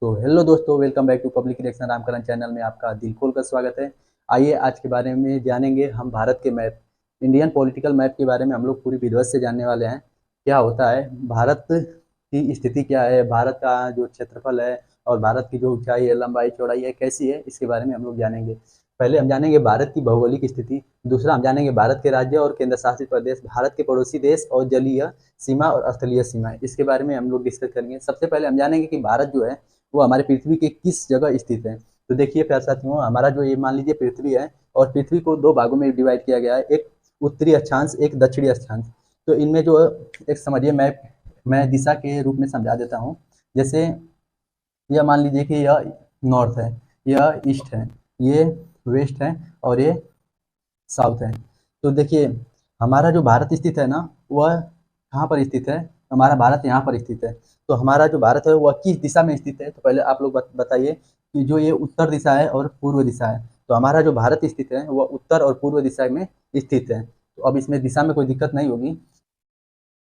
तो हेलो दोस्तों, welcome back to public reaction Ramkaran channel में आपका दिल खोल कर स्वागत है। आइए आज के बारे में जानेंगे हम भारत के मैप, इंडियन पॉलिटिकल मैप के बारे में हम लोग पूरी विधिवत से जानने वाले हैं। क्या होता है, भारत की स्थिति क्या है, भारत का जो क्षेत्रफल है और भारत की जो ऊंचाई है, लंबाई चौड़ाई है, कैसी है, इसके बारे में हम लोग जानेंगे। पहले हम जानेंगे भारत की भौगोलिक स्थिति। दूसरा हम जानेंगे भारत के राज्य और केंद्र शासित प्रदेश, भारत के पड़ोसी देश और जलीय सीमा और स्थलीय सीमाएं, इसके बारे में हम लोग डिस्कस करेंगे। सबसे पहले हम जानेंगे कि भारत जो है वो हमारे पृथ्वी के किस जगह स्थित है। तो देखिए प्यारे साथियों, हमारा जो ये मान लीजिए पृथ्वी है और पृथ्वी को दो भागों में डिवाइड किया गया है, एक उत्तरी अक्षांश, एक दक्षिणी अक्षांश। तो इनमें जो एक समझिए मैं दिशा के रूप में समझा देता हूँ। जैसे यह मान लीजिए कि यह नॉर्थ है, यह ईस्ट है, ये वेस्ट है और ये साउथ है। तो देखिए हमारा जो भारत स्थित है ना, वह कहाँ पर स्थित है, हमारा भारत यहाँ पर स्थित है। तो हमारा जो भारत है वह किस दिशा में स्थित है, तो पहले आप लोग बताइए कि जो ये उत्तर दिशा है और पूर्व दिशा है। तो हमारा जो भारत स्थित है वह उत्तर और पूर्व दिशा में स्थित है। तो अब इसमें दिशा में कोई दिक्कत नहीं होगी।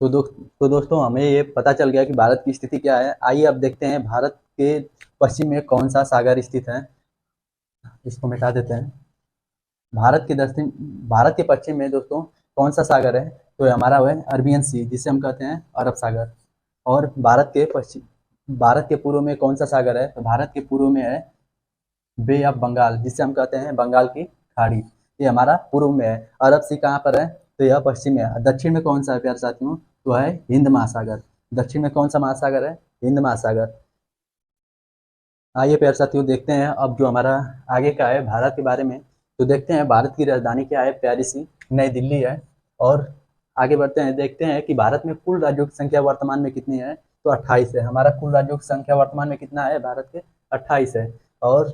तो दोस्तों हमें ये पता चल गया कि भारत की स्थिति क्या है। आइए अब देखते हैं भारत के पश्चिम में कौन सा सागर स्थित है। इसको मिटा देते हैं। भारत के पश्चिम में दोस्तों कौन सा सागर है, तो हमारा वो है अरबियन सी, जिसे हम कहते हैं अरब सागर। और भारत के पूर्व में कौन सा सागर है, तो भारत के पूर्व में है बे ऑफ बंगाल, जिसे हम कहते हैं बंगाल की खाड़ी। ये हमारा पूर्व में है। अरब सी कहाँ पर है, तो यह पश्चिम में है। दक्षिण में कौन सा है प्यारे साथियों, तो है हिंद महासागर। दक्षिण में कौन सा महासागर है, हिंद महासागर। आइए प्यारे साथियों देखते हैं अब जो हमारा आगे का है भारत के बारे में। तो देखते हैं भारत की राजधानी क्या है, प्यारी सी नई दिल्ली है। और आगे बढ़ते हैं, देखते हैं कि भारत में कुल राज्यों की संख्या वर्तमान में कितनी है, तो 28 है। हमारा कुल राज्यों की संख्या वर्तमान में कितना है, भारत के 28 है। और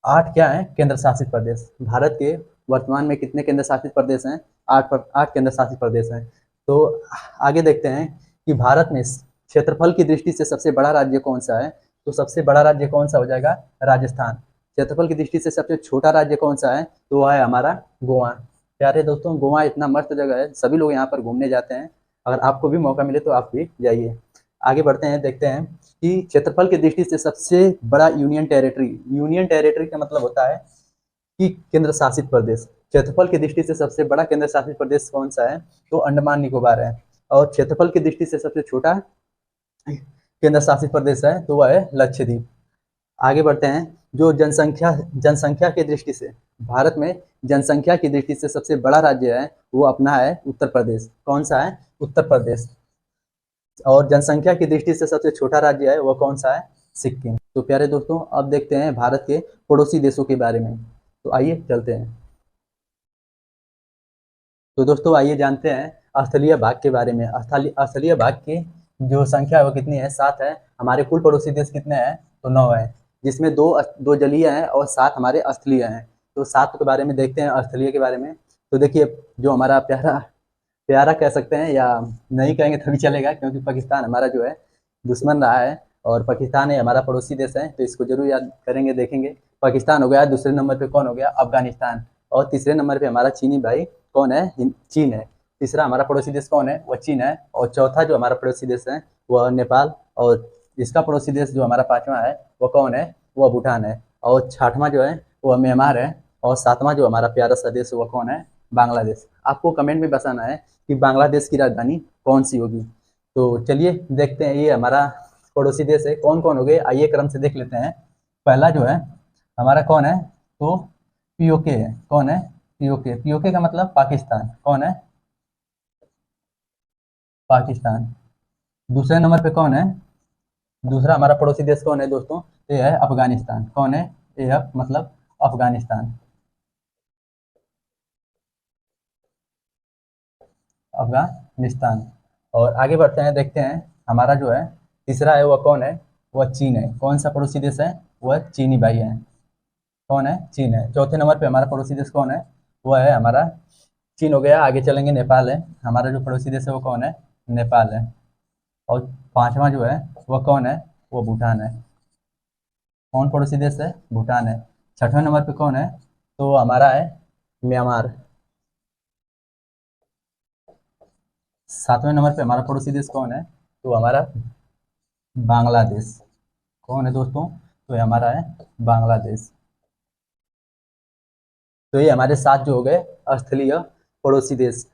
8 क्या है, केंद्र शासित प्रदेश। भारत के वर्तमान में कितने केंद्र शासित प्रदेश हैं, 8 केंद्र शासित प्रदेश हैं। तो आगे देखते हैं कि भारत में क्षेत्रफल की दृष्टि से सबसे बड़ा राज्य कौन सा है, तो सबसे बड़ा राज्य कौन सा हो जाएगा, राजस्थान। क्षेत्रफल की दृष्टि से सबसे छोटा राज्य कौन सा है, तो वह है हमारा गोवा। प्यारे दोस्तों, गोवा इतना मस्त जगह है, सभी लोग यहाँ पर घूमने जाते हैं। अगर आपको भी मौका मिले तो आप भी जाइए। आगे बढ़ते हैं, देखते हैं कि क्षेत्रफल की दृष्टि से सबसे बड़ा यूनियन टेरिटरी का मतलब होता है कि केंद्र शासित प्रदेश। क्षेत्रफल की दृष्टि से सबसे बड़ा केंद्र शासित प्रदेश कौन सा है, तो अंडमान निकोबार है। और क्षेत्रफल की दृष्टि से सबसे छोटा केंद्र शासित प्रदेश है, तो वह है लक्षद्वीप। आगे बढ़ते हैं, जो जनसंख्या की दृष्टि से भारत में जनसंख्या की दृष्टि से सबसे बड़ा राज्य है, वो अपना है उत्तर प्रदेश। कौन सा है, उत्तर प्रदेश। और जनसंख्या की दृष्टि से सबसे छोटा राज्य है वो कौन सा है, सिक्किम। तो प्यारे दोस्तों अब देखते हैं भारत के पड़ोसी देशों के बारे में। तो आइए चलते हैं। तो दोस्तों आइए जानते हैं स्थलीय भाग के बारे में। स्थलीय भाग की जो संख्या है वो कितनी है, 7 है। हमारे कुल पड़ोसी देश कितने हैं, तो 9 है। जिसमें दो जलीय हैं और 7 हमारे स्थलीय हैं। तो 7 के बारे में देखते हैं, स्थलीय के बारे में। तो देखिए जो हमारा प्यारा प्यारा कह सकते हैं, या नहीं कहेंगे तभी चलेगा, क्योंकि पाकिस्तान हमारा जो है दुश्मन रहा है। और पाकिस्तान है हमारा पड़ोसी देश है, तो इसको जरूर याद करेंगे, देखेंगे। पाकिस्तान हो गया, दूसरे नंबर पे कौन हो गया, अफगानिस्तान। और तीसरे नंबर पे हमारा चीनी भाई कौन है, चीन है। तीसरा हमारा पड़ोसी देश कौन है, वह चीन है। और चौथा जो हमारा पड़ोसी देश है वह नेपाल। और इसका पड़ोसी देश जो हमारा पांचवा है वह कौन है, वह भूटान है। और छठवां जो है वह म्यांमार है। और सातवां जो हमारा प्यारा सा देश है वह कौन है, बांग्लादेश। आपको कमेंट में बताना है कि बांग्लादेश की राजधानी कौन सी होगी। तो चलिए देखते हैं, ये हमारा पड़ोसी देश है, कौन कौन हो गए, आइए क्रम से देख लेते हैं। पहला जो है हमारा कौन है, तो पीओके है। कौन है, पीओके। पीओके का मतलब पाकिस्तान। कौन है, पाकिस्तान। दूसरे नंबर पे कौन है, दूसरा हमारा पड़ोसी देश कौन है दोस्तों, ये है अफगानिस्तान। कौन है, ये है मतलब अफगानिस्तान, अफगानिस्तान। और आगे बढ़ते हैं, देखते हैं हमारा जो है तीसरा है वह कौन है, वह चीन है। कौन सा पड़ोसी देश है, वह चीनी भाई है। कौन है, चीन है। चौथे नंबर पे हमारा पड़ोसी देश कौन है, वह है हमारा चीन हो गया। आगे चलेंगे, नेपाल है। हमारा जो पड़ोसी देश है वो कौन है, नेपाल है। और पांचवा जो है वह कौन है, वो भूटान है। कौन पड़ोसी देश है, भूटान है। छठवें नंबर पे कौन है, तो हमारा है म्यांमार। सातवें नंबर पे हमारा पड़ोसी देश कौन है, तो हमारा बांग्लादेश। कौन है दोस्तों? तो ये हमारा है बांग्लादेश। तो ये हमारे 7 जो हो गए स्थलीय पड़ोसी देश।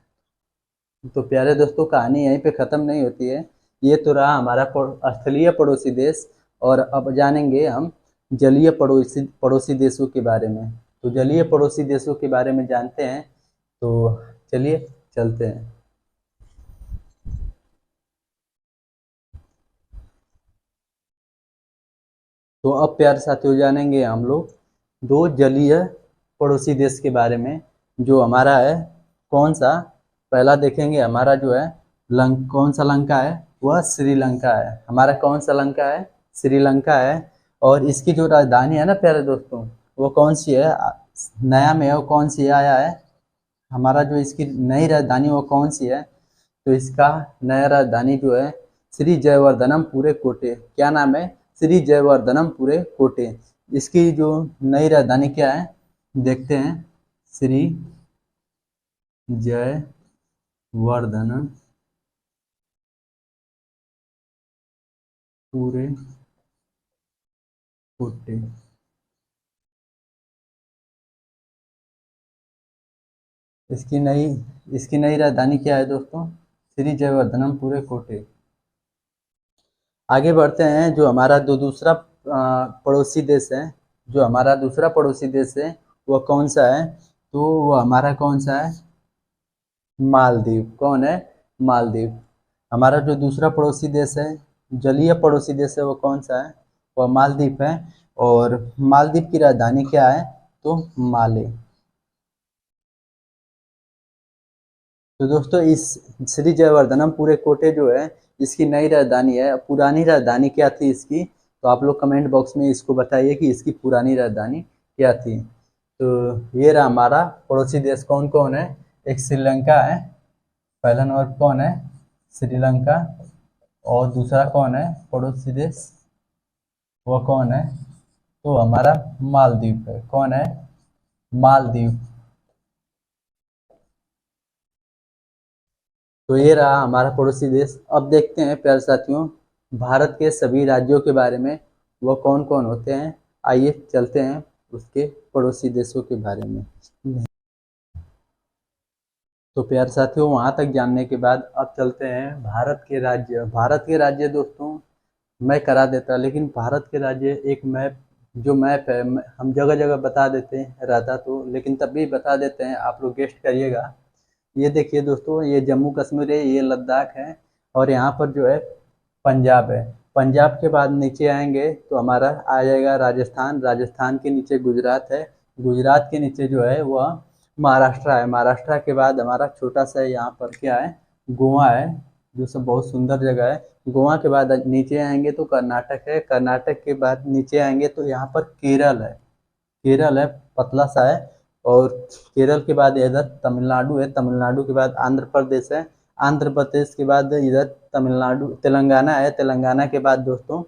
तो प्यारे दोस्तों, कहानी यहीं पे ख़त्म नहीं होती है। ये तो रहा हमारा स्थलीय पड़ोसी देश, और अब जानेंगे हम जलीय पड़ोसी पड़ोसी देशों के बारे में। तो जलीय पड़ोसी देशों के बारे में जानते हैं, तो चलिए चलते हैं। तो अब प्यारे साथियों, जानेंगे हम लोग 2 जलीय पड़ोसी देश के बारे में। जो हमारा है कौन सा, पहला देखेंगे हमारा जो है कौन सा लंका है, वह श्रीलंका है। हमारा कौन सा लंका है? श्रीलंका है। और इसकी जो राजधानी है ना प्यारे दोस्तों, वो कौन सी है? नया में वो कौन सी आया है? हमारा जो इसकी नई राजधानी वो कौन सी है? तो इसका नया राजधानी जो है श्री जयवर्धनम पूरे कोटे। क्या नाम है? श्री जयवर्धनम पूरे कोटे। इसकी जो नई राजधानी क्या है, देखते हैं। श्री जयवर्धनम पूरे कोटे। इसकी नई राजधानी क्या है दोस्तों? श्री जयवर्धनम पूरे कोटे। आगे बढ़ते हैं। जो हमारा दूसरा पड़ोसी देश है, जो हमारा दूसरा पड़ोसी देश है वह कौन सा है? तो वह हमारा कौन सा है? मालदीव। कौन है? मालदीव। हमारा जो दूसरा पड़ोसी देश है, जलीय पड़ोसी देश है, वो कौन सा है? वह मालदीव है। और मालदीव की राजधानी क्या है? तो माले। तो दोस्तों, इस श्री जयवर्धनम पूरे कोटे जो है इसकी नई राजधानी है। पुरानी राजधानी क्या थी इसकी? तो आप लोग कमेंट बॉक्स में इसको बताइए कि इसकी पुरानी राजधानी क्या थी। तो ये रहा हमारा पड़ोसी देश। कौन कौन है? एक श्रीलंका है, पहला नंबर कौन है? श्रीलंका। और दूसरा कौन है पड़ोसी देश? वो कौन है? तो हमारा मालदीव है। कौन है? मालदीव। तो ये रहा हमारा पड़ोसी देश। अब देखते हैं प्यारे साथियों भारत के सभी राज्यों के बारे में, वो कौन कौन होते हैं। आइए चलते हैं उसके पड़ोसी देशों के बारे में। तो प्यारे साथियों, वहाँ तक जानने के बाद अब चलते हैं भारत के राज्य। भारत के राज्य दोस्तों मैं करा देता, लेकिन भारत के राज्य एक मैप है हम जगह जगह बता देते हैं रहता तो, लेकिन तब भी बता देते हैं, आप लोग गेस्ट करिएगा। ये देखिए दोस्तों, ये जम्मू कश्मीर है, ये लद्दाख है, और यहाँ पर जो है पंजाब है। पंजाब के बाद नीचे आएंगे तो हमारा आ जाएगा राजस्थान। राजस्थान के नीचे गुजरात है। गुजरात के नीचे जो है वह महाराष्ट्र है। महाराष्ट्र के बाद हमारा छोटा सा यहाँ पर क्या है, गोवा है, जो सब बहुत सुंदर जगह है। गोवा के बाद नीचे आएंगे तो कर्नाटक है। कर्नाटक के बाद नीचे आएंगे तो यहाँ पर केरल है। केरल है, पतला सा है। और केरल के बाद इधर तमिलनाडु है। तमिलनाडु के बाद आंध्र प्रदेश है। आंध्र प्रदेश के बाद इधर तेलंगाना है। तेलंगाना के बाद दोस्तों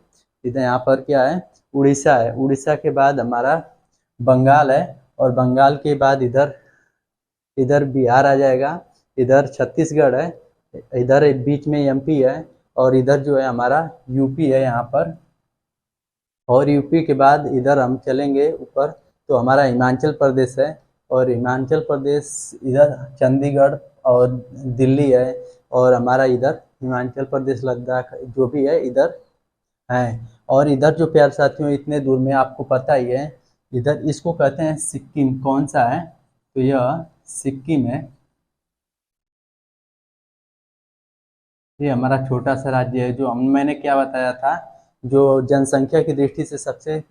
इधर यहाँ पर क्या है, उड़ीसा है। उड़ीसा के बाद हमारा बंगाल है। और बंगाल के बाद इधर इधर बिहार आ जाएगा। इधर छत्तीसगढ़ है। इधर बीच में एमपी है। और इधर जो है हमारा यूपी है यहाँ पर। और यूपी के बाद इधर हम चलेंगे ऊपर तो हमारा हिमाचल प्रदेश है। और हिमाचल प्रदेश इधर चंडीगढ़ और दिल्ली है। और हमारा इधर हिमाचल प्रदेश लद्दाख जो भी है इधर है। और इधर जो प्यारे साथियों इतने दूर में आपको पता ही है, इधर इसको कहते हैं सिक्किम। कौन सा है? तो यह सिक्किम है। ये हमारा छोटा सा राज्य है। जो मैंने क्या बताया था, जो जनसंख्या की दृष्टि से सबसे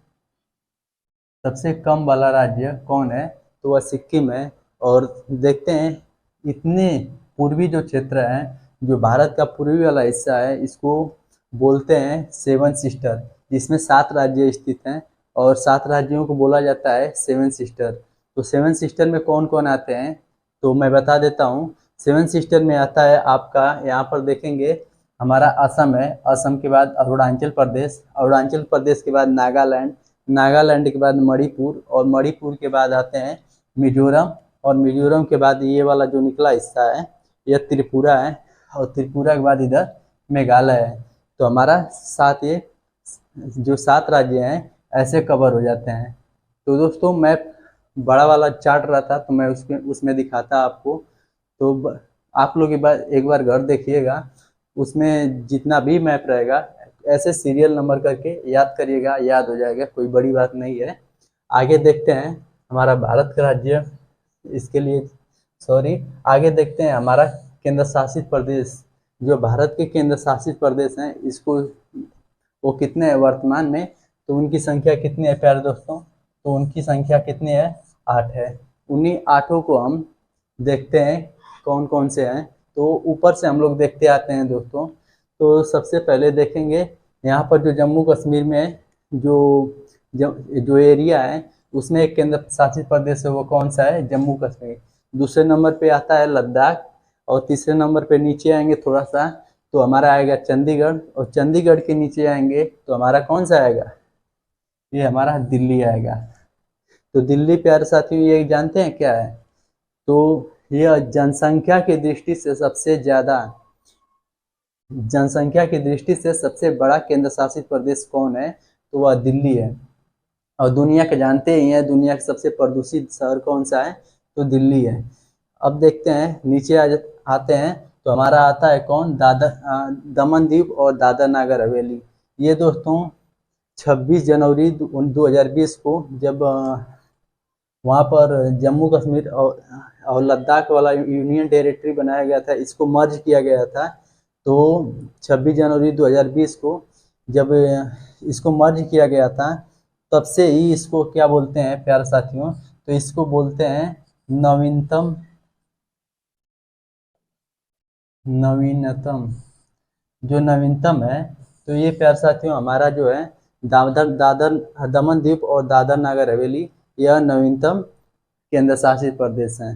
सबसे कम वाला राज्य कौन है? तो वह सिक्किम है। और देखते हैं इतने पूर्वी जो क्षेत्र है, जो भारत का पूर्वी वाला हिस्सा है, इसको बोलते हैं सेवन सिस्टर, जिसमें 7 राज्य स्थित हैं। और 7 राज्यों को बोला जाता है सेवन सिस्टर। तो सेवन सिस्टर में कौन कौन आते हैं तो मैं बता देता हूँ। सेवन सिस्टर में आता है आपका, यहाँ पर देखेंगे हमारा असम है। असम के बाद अरुणाचल प्रदेश। अरुणाचल प्रदेश के बाद नागालैंड। नागालैंड के बाद मणिपुर। और मणिपुर के बाद आते हैं मिजोरम। और मिजोरम के बाद ये वाला जो निकला हिस्सा है यह त्रिपुरा है। और त्रिपुरा के बाद इधर मेघालय है। तो हमारा 7 ये जो 7 राज्य हैं ऐसे कवर हो जाते हैं। तो दोस्तों मैप बड़ा वाला चार्ट रहा था तो मैं उसमें दिखाता आपको। तो आप लोग एक बार घर देखिएगा, उसमें जितना भी मैप रहेगा ऐसे सीरियल नंबर करके याद करिएगा, याद हो जाएगा, कोई बड़ी बात नहीं है। आगे देखते हैं हमारा भारत का राज्य, इसके लिए सॉरी, आगे देखते हैं हमारा केंद्र शासित प्रदेश। जो भारत के केंद्र शासित प्रदेश हैं इसको वो कितने हैं वर्तमान में, तो उनकी संख्या कितनी है प्यारे दोस्तों, तो उनकी संख्या कितनी है, 8 है। उन्हीं 8 को हम देखते हैं कौन कौन से हैं। तो ऊपर से हम लोग देखते आते हैं दोस्तों। तो सबसे पहले देखेंगे यहाँ पर जो जम्मू कश्मीर में जो जो एरिया है उसमें एक केंद्र शासित प्रदेश है, वो कौन सा है, जम्मू कश्मीर। दूसरे नंबर पे आता है लद्दाख, और तीसरे नंबर पे नीचे आएंगे थोड़ा सा तो हमारा आएगा चंडीगढ़, और चंडीगढ़ के नीचे आएंगे तो हमारा कौन सा आएगा, ये हमारा दिल्ली आएगा। तो दिल्ली प्यारे साथियों ये जानते हैं क्या है, तो यह जनसंख्या की दृष्टि से सबसे बड़ा केंद्र शासित प्रदेश कौन है, तो वह दिल्ली है। और दुनिया के जानते ही हैं दुनिया के सबसे प्रदूषित शहर कौन सा है, तो दिल्ली है। अब देखते हैं नीचे आते हैं तो हमारा आता है कौन, दमन दीव और दादर नगर हवेली। ये दोस्तों 26 जनवरी 2020 को जब वहाँ पर जम्मू कश्मीर और लद्दाख वाला यूनियन टेरिटरी बनाया गया था, इसको मर्ज किया गया था। तो 26 जनवरी 2020 को जब इसको मर्ज किया गया था तब से ही इसको क्या बोलते हैं प्यारे साथियों, तो इसको बोलते हैं नवीनतम जो नवीनतम है। तो ये प्यारे साथियों हमारा जो है दादर दमन द्वीप और दादर नगर हवेली यह नवीनतम केंद्र शासित प्रदेश हैं।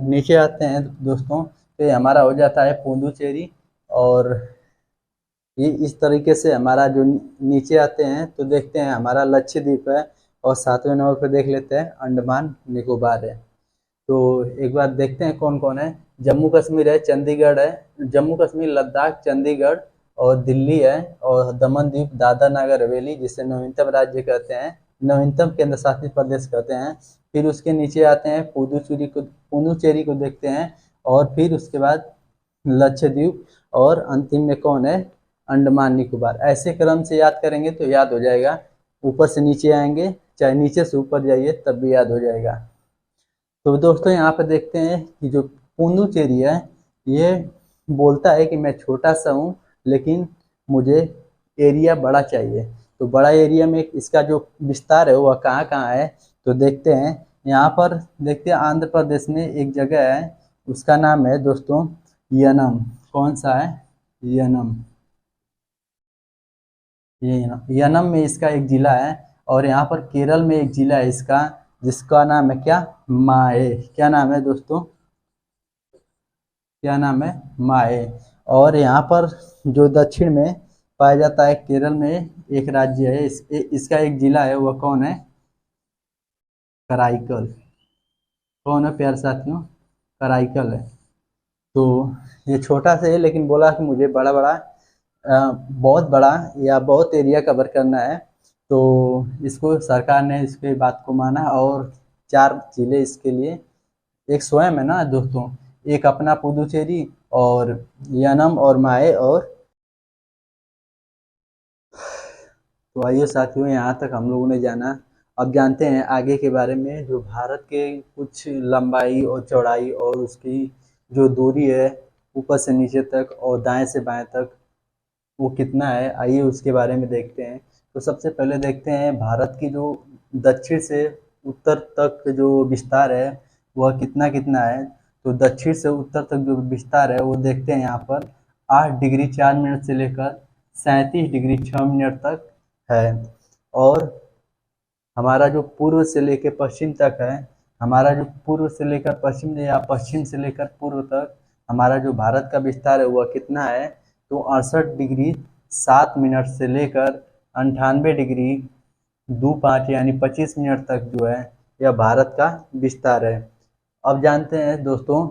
नीचे आते हैं दोस्तों तो ये हमारा हो जाता है पुडुचेरी, और ये इस तरीके से हमारा जो नीचे आते हैं तो देखते हैं हमारा लक्षद्वीप है, और 7वें नंबर पर देख लेते हैं अंडमान निकोबार है। तो एक बार देखते हैं कौन कौन है, जम्मू कश्मीर है, चंडीगढ़ है, जम्मू कश्मीर लद्दाख चंडीगढ़ और दिल्ली है, और दमन द्वीप दादर नगर हवेली जिसे नवीनतम राज्य कहते हैं, नवीनतम केंद्र शासित प्रदेश कहते हैं। फिर उसके नीचे आते हैं पुडुचेरी को देखते हैं, और फिर उसके बाद लक्षद्वीप, और अंतिम में कौन है, अंडमान निकोबार। ऐसे क्रम से याद करेंगे तो याद हो जाएगा, ऊपर से नीचे आएंगे चाहे नीचे से ऊपर जाइए तब भी याद हो जाएगा। तो दोस्तों यहाँ पे देखते हैं कि जो पुडुचेरी है ये बोलता है कि मैं छोटा सा हूँ लेकिन मुझे एरिया बड़ा चाहिए। तो बड़ा एरिया में इसका जो विस्तार है वह कहाँ कहाँ है, तो देखते हैं यहाँ पर देखते हैं आंध्र प्रदेश में एक जगह है उसका नाम है दोस्तों यनम। कौन सा है, यनम। ये यनम में इसका एक जिला है, और यहाँ पर केरल में एक जिला है इसका जिसका नाम है क्या, माए। क्या नाम है दोस्तों, क्या नाम है, माए। और यहाँ पर जो दक्षिण में पाया जाता है केरल में एक राज्य है इसका एक जिला है, वह कौन है, कराईकल। कौन है प्यारे साथियों, कराईकल है। तो ये छोटा सा है लेकिन बोला कि मुझे बड़ा बड़ा बहुत बड़ा या बहुत एरिया कवर करना है, तो इसको सरकार ने इसके बात को माना, और 4 जिले इसके लिए, एक स्वयं है ना दोस्तों, एक अपना पुडुचेरी और यनम और माए। और तो आइए साथियों यहाँ तक हम लोगों ने जाना, अब जानते हैं आगे के बारे में, जो भारत के कुछ लंबाई और चौड़ाई और उसकी जो दूरी है ऊपर से नीचे तक और दाएं से बाएं तक वो कितना है, आइए उसके बारे में देखते हैं। तो सबसे पहले देखते हैं भारत की जो दक्षिण से उत्तर तक जो विस्तार है वह कितना कितना है। तो दक्षिण से उत्तर तक जो विस्तार है वो देखते हैं यहाँ पर 8 डिग्री 4 मिनट से लेकर 37 डिग्री 6 मिनट तक है। और हमारा जो पूर्व से लेकर पश्चिम तक है, हमारा जो पूर्व से लेकर पश्चिम या पश्चिम से लेकर पूर्व तक हमारा जो भारत का विस्तार है वह कितना है, तो 68 डिग्री 7 मिनट से लेकर 98 डिग्री 25 यानी 25 मिनट तक जो है यह भारत का विस्तार है। अब जानते हैं दोस्तों,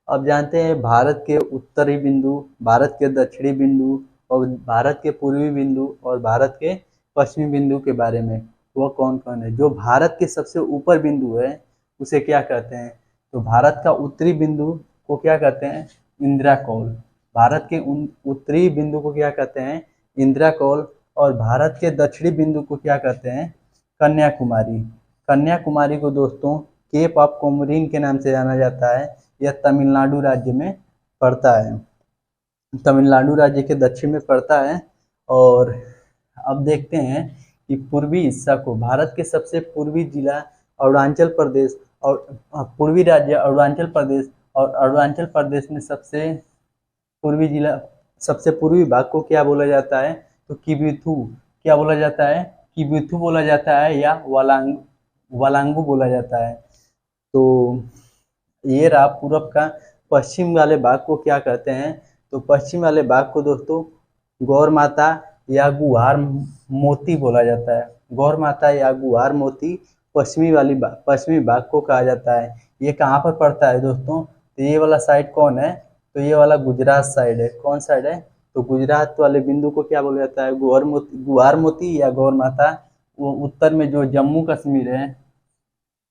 अब जानते हैं भारत के उत्तरी बिंदु, भारत के दक्षिणी बिंदु और भारत के पूर्वी बिंदु और भारत के पश्चिमी बिंदु के बारे में। वो कौन कौन है? जो भारत के सबसे ऊपर बिंदु है उसे क्या कहते हैं? तो भारत का उत्तरी बिंदु को क्या कहते हैं? इंदिरा कौल। भारत के उत्तरी बिंदु को क्या कहते हैं? इंदिरा कौल। और भारत के दक्षिणी बिंदु को क्या कहते हैं? कन्याकुमारी। कन्याकुमारी को दोस्तों केप ऑफ कोमोरिन के नाम से जाना जाता है। यह तमिलनाडु राज्य में पड़ता है, तमिलनाडु राज्य के दक्षिण में पड़ता है। और अब देखते हैं कि पूर्वी हिस्सा को, भारत के सबसे पूर्वी जिला अरुणाचल प्रदेश और पूर्वी राज्य अरुणाचल प्रदेश, और अरुणाचल प्रदेश में सबसे पूर्वी जिला, सबसे पूर्वी भाग को क्या बोला जाता है? तो किबिथु। क्या बोला जाता है? किबिथु बोला जाता है या वालांगू बोला जाता है। तो ये रहा पूरब का। पश्चिम वाले भाग को क्या कहते हैं? तो पश्चिम वाले भाग को दोस्तों गौर माता या गुहार मोती बोला जाता है। गौर माता या गुहार मोती पश्चिमी भाग को कहा जाता है। ये कहाँ पर पड़ता है दोस्तों? तो ये वाला साइड कौन है? तो ये वाला गुजरात साइड है। कौन साइड है? तो गुजरात वाले बिंदु को क्या बोला जाता है? गुहार मोती या गौर माता। वो उत्तर में जो जम्मू कश्मीर है,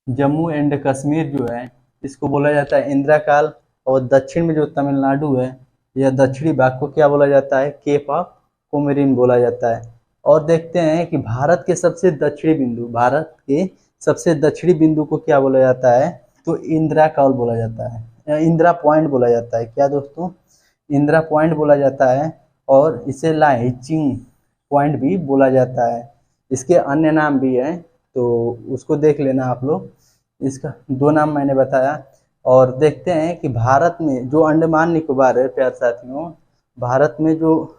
जम्मू एंड कश्मीर जो है, इसको बोला जाता है इंदिरा काल। और दक्षिण में जो तमिलनाडु है, यह दक्षिणी भाग को क्या बोला जाता है? केप ऑफ कोमोरिन बोला जाता है। और देखते हैं कि भारत के सबसे दक्षिणी बिंदु को क्या बोला जाता है? तो इंदिरा कौल बोला जाता है, इंदिरा पॉइंट बोला जाता है। क्या दोस्तों? इंदिरा पॉइंट बोला जाता है। और इसे लाइचिंग पॉइंट भी बोला जाता है। इसके अन्य नाम भी हैं, तो उसको देख लेना आप लोग। इसका 2 नाम मैंने बताया। और देखते हैं कि भारत में जो अंडमान निकोबार है प्यारे साथियों, भारत में जो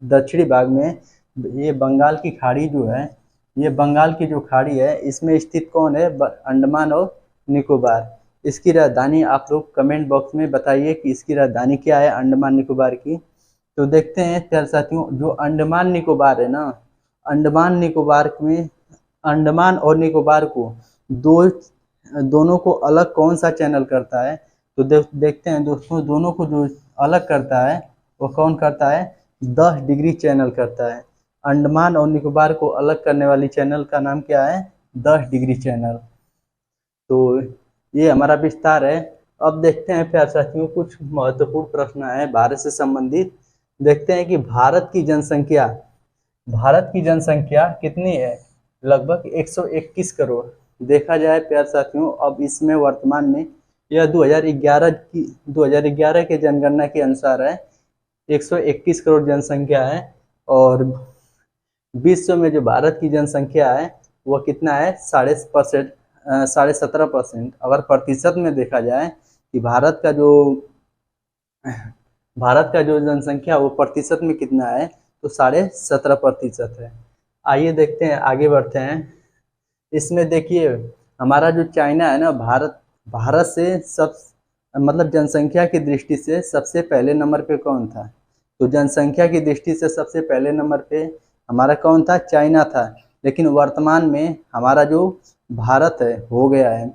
दक्षिणी भाग में ये बंगाल की खाड़ी जो है, ये बंगाल की जो खाड़ी है, इसमें स्थित कौन है? अंडमान और निकोबार। इसकी राजधानी आप लोग कमेंट बॉक्स में बताइए कि इसकी राजधानी क्या है अंडमान निकोबार की। तो देखते हैं प्यारे साथियों, जो अंडमान निकोबार है ना, अंडमान निकोबार में, अंडमान और निकोबार को दोनों को अलग कौन सा चैनल करता है? तो देखते हैं दोस्तों, दोनों को जो अलग करता है वो कौन करता है? 10 डिग्री चैनल करता है। अंडमान और निकोबार को अलग करने वाली चैनल का नाम क्या है? 10 डिग्री चैनल। तो ये हमारा विस्तार है। अब देखते हैं प्यारे साथियों, कुछ महत्वपूर्ण प्रश्न है भारत से संबंधित। देखते हैं कि भारत की जनसंख्या कितनी है? लगभग 121 करोड़। देखा जाए प्यारे साथियों, अब इसमें वर्तमान में यह 2011 के जनगणना के अनुसार है, 121 करोड़ जनसंख्या है। और विश्व में जो भारत की जनसंख्या है वह कितना है? 17.5%। अगर प्रतिशत में देखा जाए कि भारत का जो जनसंख्या वो प्रतिशत में कितना है, तो 17.5% है। आइए देखते हैं, आगे बढ़ते हैं। इसमें देखिए हमारा जो चाइना है ना, भारत से मतलब जनसंख्या की दृष्टि से सबसे पहले नंबर पे कौन था? तो जनसंख्या की दृष्टि से सबसे पहले नंबर पे हमारा कौन था? चाइना था। लेकिन वर्तमान में हमारा जो भारत है हो गया है,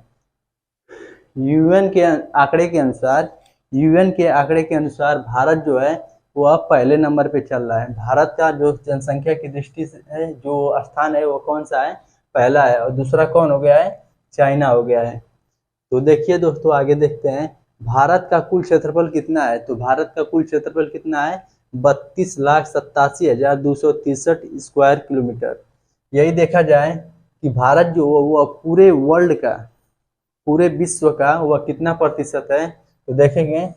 यूएन के आंकड़े के अनुसार भारत जो है वो अब पहले नंबर पे चल रहा है। भारत का जो जनसंख्या की दृष्टि से जो स्थान है वो कौन सा है? पहला है। और दूसरा कौन हो गया है? चाइना हो गया है। तो देखिए दोस्तों, आगे देखते हैं भारत का कुल क्षेत्रफल कितना है। तो भारत का कुल क्षेत्रफल कितना है? 32,87,263 स्क्वायर किलोमीटर। यही देखा जाए कि भारत जो वो पूरे वर्ल्ड का, पूरे विश्व का वह कितना प्रतिशत है? तो देखेंगे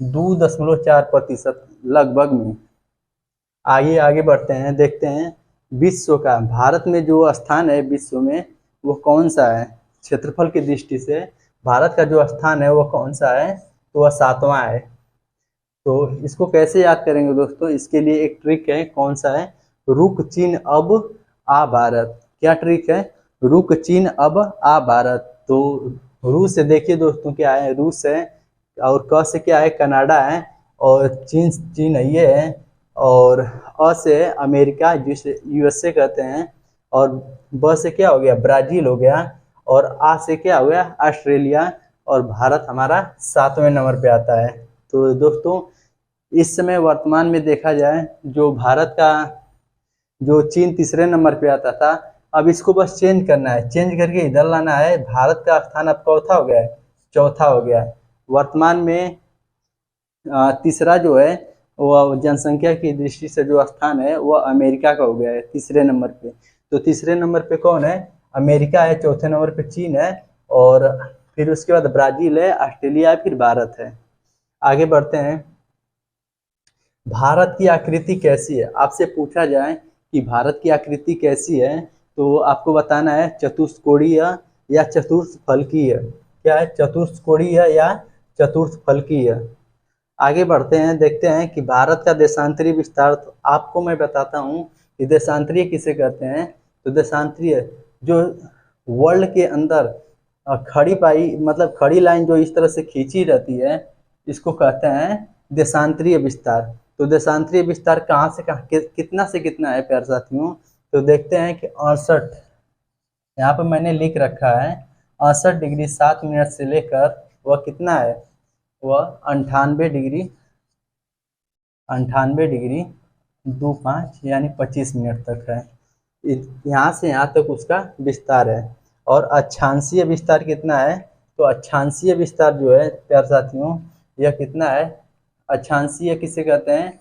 2.4% लगभग में। आगे बढ़ते हैं, देखते हैं विश्व का, भारत में जो स्थान है विश्व में वो कौन सा है? क्षेत्रफल की दृष्टि से भारत का जो स्थान है वो कौन सा है? तो वह 7वां है। तो इसको कैसे याद करेंगे दोस्तों? इसके लिए एक ट्रिक है। कौन सा है? रुक चीन अब आ भारत। क्या ट्रिक है? रुक चीन अब आ भारत। तो रूस से देखिए दोस्तों क्या है? रूस है। और क से क्या है? कनाडा है। और चीन ये है। और अ से अमेरिका जिसे यूएसए कहते हैं। और ब से क्या हो गया? ब्राजील हो गया। और आ से क्या हो गया? ऑस्ट्रेलिया। और भारत हमारा 7वें नंबर पे आता है। तो दोस्तों इस समय वर्तमान में देखा जाए जो भारत का, जो चीन तीसरे नंबर पे आता था, अब इसको बस चेंज करना है, चेंज करके इधर लाना है। भारत का स्थान अब चौथा हो गया है, चौथा हो गया है वर्तमान में। तीसरा जो है वह जनसंख्या की दृष्टि से जो स्थान है वह अमेरिका का हो गया है तीसरे नंबर पे। तो तीसरे नंबर पे कौन है? अमेरिका है। चौथे नंबर पे चीन है, और फिर उसके बाद ब्राजील है, ऑस्ट्रेलिया है, फिर भारत है। आगे बढ़ते हैं। भारत की आकृति कैसी है? आपसे पूछा जाए कि भारत की आकृति कैसी है, तो आपको बताना है चतुष्कोणीय या चतुष्फलकीय। क्या है? चतुष्कोणीय या चतुष्फलकीय। आगे बढ़ते हैं, देखते हैं कि भारत का देशांतरी विस्तार। तो आपको मैं बताता हूँ कि देशांतरीय किसे कहते हैं। तो देशांतरीय जो वर्ल्ड के अंदर खड़ी पाई, मतलब खड़ी लाइन जो इस तरह से खींची रहती है, इसको कहते हैं देशांतरीय विस्तार। तो देशांतरीय विस्तार कहाँ से कहाँ, कितना से कितना है प्यारे साथियों? तो देखते हैं कि 68, यहाँ पर मैंने लिख रखा है 68 डिग्री 7 मिनट से लेकर वह कितना है, वह 98 डिग्री 28 यानी 25 मिनट तक है। यहाँ से यहाँ तक उसका विस्तार है। और अक्षांशीय विस्तार कितना है? तो अक्षांशीय विस्तार जो है प्यारे साथियों, यह कितना है? अक्षांशीय किसे कहते हैं?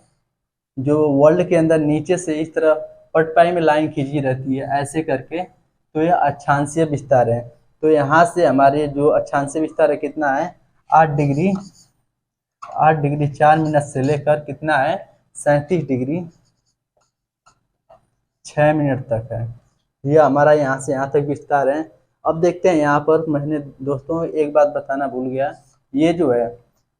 जो वर्ल्ड के अंदर नीचे से इस तरह पटपाई में लाइन खींची रहती है ऐसे करके, तो यह अक्षांशीय विस्तार है। तो यहाँ से हमारे जो अक्षांशीय विस्तार है कितना है? 8 डिग्री 4 मिनट से लेकर कितना है? 37 डिग्री 6 मिनट तक है। यह हमारा यहाँ से यहाँ तक विस्तार है। अब देखते हैं, यहाँ पर मैंने दोस्तों एक बात बताना भूल गया। ये जो है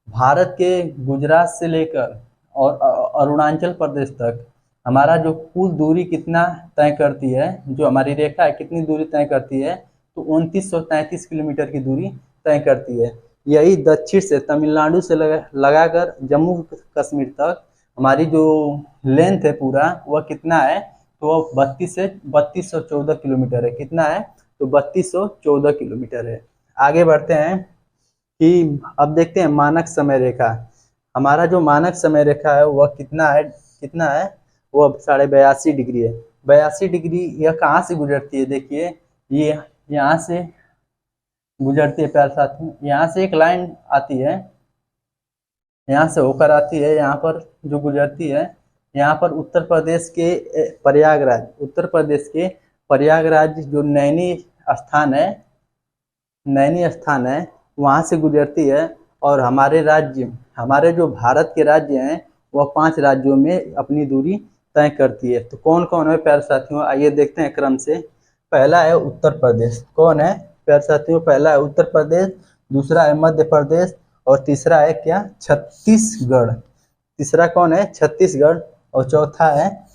भारत के गुजरात से लेकर और अरुणाचल प्रदेश तक हमारा जो कुल दूरी कितना तय करती है, जो हमारी रेखा है कितनी दूरी तय करती है? तो 2933 किलोमीटर की दूरी तय करती है। यही दक्षिण से तमिलनाडु से लगाकर जम्मू कश्मीर तक हमारी जो लेंथ है पूरा, वह कितना है? तो 3214 किलोमीटर है। कितना है? तो 3214 किलोमीटर है। आगे बढ़ते हैं कि अब देखते हैं मानक समय रेखा। हमारा जो मानक समय रेखा है वह कितना है? कितना है? वह 82.5 डिग्री है। 82 डिग्री यह कहाँ से गुजरती है? देखिए, ये यहाँ से गुजरती है प्यारे साथियों। यहाँ से एक लाइन आती है, यहाँ से होकर आती है, यहाँ पर जो गुजरती है, यहाँ पर उत्तर प्रदेश के प्रयागराज, उत्तर प्रदेश के प्रयागराज जो नैनी स्थान है, नैनी स्थान है, वहाँ से गुजरती है। और हमारे राज्य, हमारे जो भारत के राज्य हैं, वह 5 राज्यों में अपनी दूरी तय करती है। तो कौन कौन है प्यारे साथियों? आइए देखते हैं क्रम से। पहला है उत्तर प्रदेश। कौन है प्यारे साथियों? पहला है उत्तर प्रदेश, दूसरा है मध्य प्रदेश, और तीसरा है क्या? छत्तीसगढ़। तीसरा कौन है? छत्तीसगढ़। और चौथा है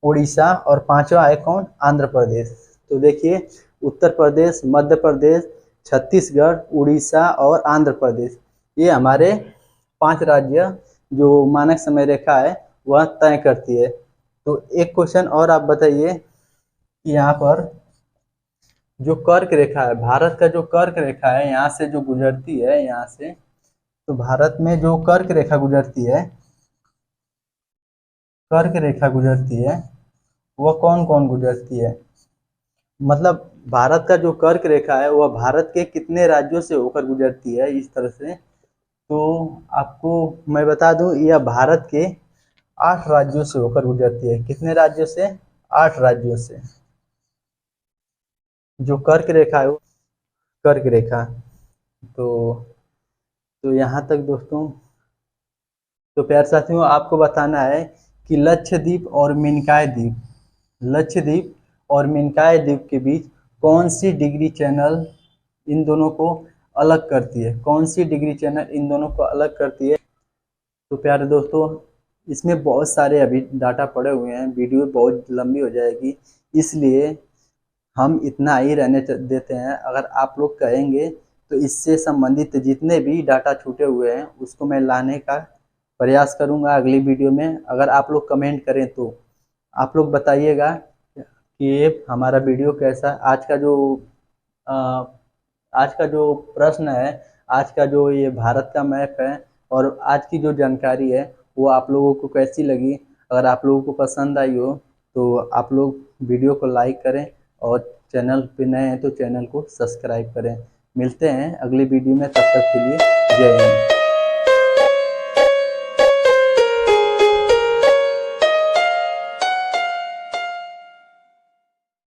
उड़ीसा, और पांचवा है कौन? आंध्र प्रदेश। तो देखिए, उत्तर प्रदेश, मध्य प्रदेश, छत्तीसगढ़, उड़ीसा और आंध्र प्रदेश, ये हमारे 5 राज्य जो मानक समय रेखा है वह तय करती है। तो एक क्वेश्चन और आप बताइए कि यहाँ पर जो कर्क रेखा है, भारत का जो कर्क रेखा है यहाँ से जो गुजरती है, यहाँ से, तो भारत में जो कर्क रेखा गुजरती है, कर्क रेखा गुजरती है, वह कौन कौन गुजरती है? मतलब भारत का जो कर्क रेखा है वह भारत के कितने राज्यों से होकर गुजरती है, इस तरह से। तो आपको मैं बता दूं, यह भारत के 8 राज्यों से होकर गुजरती है। कितने राज्यों से? 8 राज्यों से। जो कर्क रेखा है वो कर्क रेखा। तो यहाँ तक दोस्तों। तो प्यारे साथियों, आपको बताना है कि लक्षद्वीप और मिनकाय द्वीप, लक्षद्वीप और मिनकाय द्वीप के बीच कौन सी डिग्री चैनल इन दोनों को अलग करती है? कौन सी डिग्री चैनल इन दोनों को अलग करती है? तो प्यारे दोस्तों, इसमें बहुत सारे अभी डाटा पड़े हुए हैं, वीडियो बहुत लंबी हो जाएगी, इसलिए हम इतना ही रहने देते हैं। अगर आप लोग कहेंगे तो इससे संबंधित जितने भी डाटा छूटे हुए हैं उसको मैं लाने का प्रयास करूंगा अगली वीडियो में। अगर आप लोग कमेंट करें तो आप लोग बताइएगा कि ये हमारा वीडियो कैसा। आज का जो प्रश्न है, आज का जो ये भारत का मैप है और आज की जो जानकारी है वो आप लोगों को कैसी लगी। अगर आप लोगों को पसंद आई हो तो आप लोग वीडियो को लाइक करें और चैनल पे नए हैं तो चैनल को सब्सक्राइब करें। मिलते हैं अगले वीडियो में, तब तक के लिए जय हिंद।